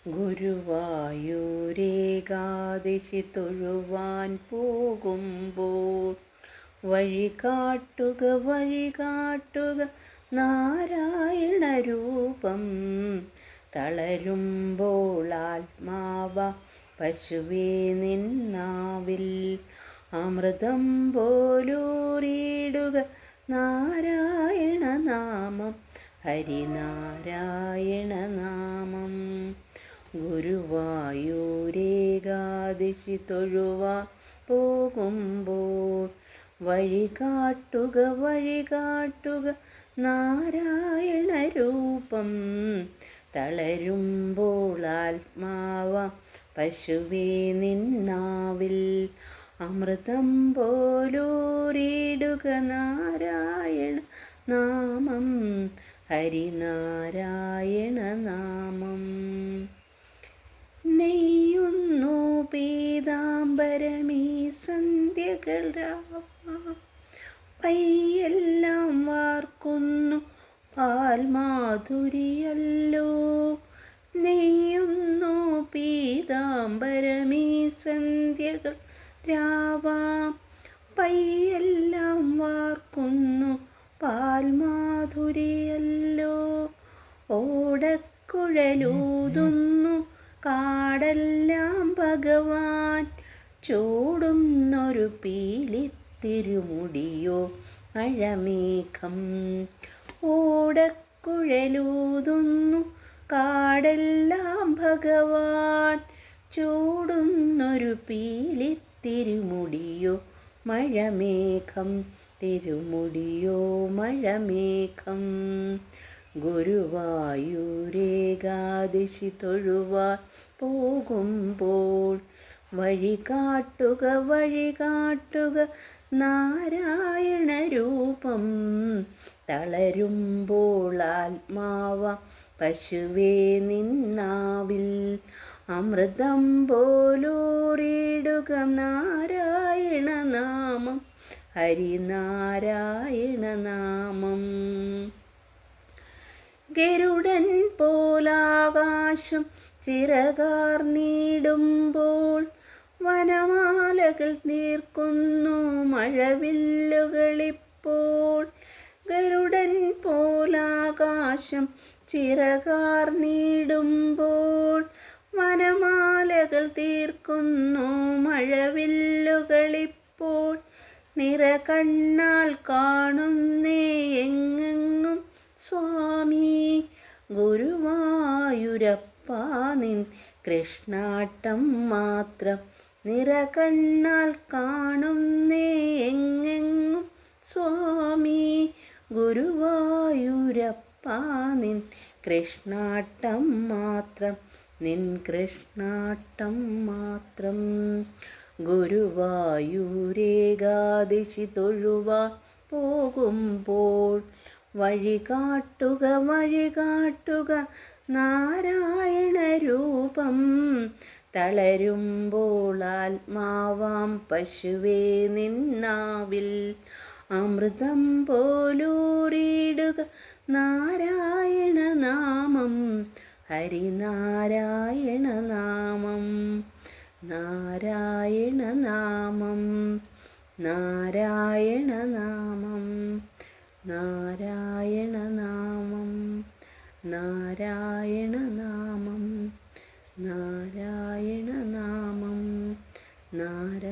ഗുരുവായൂരേകാദശി തൊഴുവാൻ പോകുമ്പോൾ വഴി കാട്ടുക നാരായണ രൂപം. തളരുമ്പോൾ ആത്മാവ പശുവേ നിന്നാവിൽ അമൃതം പോലൂറിയിടുക നാരായണ നാമം, ഹരിനാരായണ നാമം. ഗുരുവായൂരേകാദശി തൊഴുവാൻ പോകുമ്പോൾ വഴി കാട്ടുക നാരായണ രൂപം. തളരുമ്പോൾ ആത്മാവ പശുവേ നിന്നാവിൽ അമൃതം പോലൂറിയിടുക നാരായണ നാമം, ഹരിനാരായണ നാമം. നെയ്യുന്നു പീതാംബരമീ സന്ധ്യകൾ പയ്യെല്ലാം വാർക്കുന്നു പാൽമാധുരിയല്ലോ. നെയ്യുന്നു പീതാംബരമീ സന്ധ്യകൾ രാവാം പയ്യെല്ലാം വാർക്കുന്നു പാൽമാധുരിയല്ലോ. ഓടക്കുഴലൂതുന്നു കാടെല്ലാം ഭഗവാൻ, ചൂടുന്നൊരു പീലിത്തിരുമുടിയോ മഴമേഘം. ഓടക്കുഴലൂതുന്നു കാടെല്ലാം ഭഗവാൻ, ചൂടുന്നൊരു പീലിത്തിരുമുടിയോ മഴമേഘം, തിരുമുടിയോ മഴമേഘം. ഗുരുവായൂരേകാദശി തൊഴുവാൻ പോകുമ്പോൾ വഴി കാട്ടുക നാരായണ രൂപം. തളരുമ്പോൾ ആത്മാവ പശുവേ നിന്നാവിൽ അമൃതം പോലൂറിയിടുക നാരായണ നാമം, ഹരിനാരായണ നാമം. ഗരുഡൻ പോലാകാശം ചിറകാർന്നിടുമ്പോൾ വനമാലകൾ തീർക്കുന്നു മഴവില്ലുകളിപ്പോൾ. ഗരുഡൻ പോലാകാശം ചിറകാർന്നിടുമ്പോൾ വനമാലകൾ തീർക്കുന്നു മഴവില്ലുകളിപ്പോൾ. നിറകണ്ണാൽ കാണുന്നേ എങ്ങെങ്ങും സ്വാമി, ഗുരുവായൂരപ്പാ നിൻ കൃഷ്ണാട്ടം മാത്രം. നിറകണ്ണാൽ കാണുന്നേ എങ്ങെങ്ങും സ്വാമി, ഗുരുവായൂരപ്പാ നിൻ കൃഷ്ണാട്ടം മാത്രം, നിൻ കൃഷ്ണാട്ടം മാത്രം. ഗുരുവായൂരേകാദശി തൊഴുവാൻ പോകുമ്പോൾ വഴി കാട്ടുക നാരായണ രൂപം. തളരുമ്പോൾ ആത്മാവാം പശുവേ നിന്നാവിൽ അമൃതം പോലൂറിയിടുക നാരായണ നാമം, ഹരിനാരായണ നാമം, നാരായണ നാമം, നാരായണ നാമം, നാരായണ നാമം, നാരായണ നാമം, നാരായണ നാമം, നാരായണ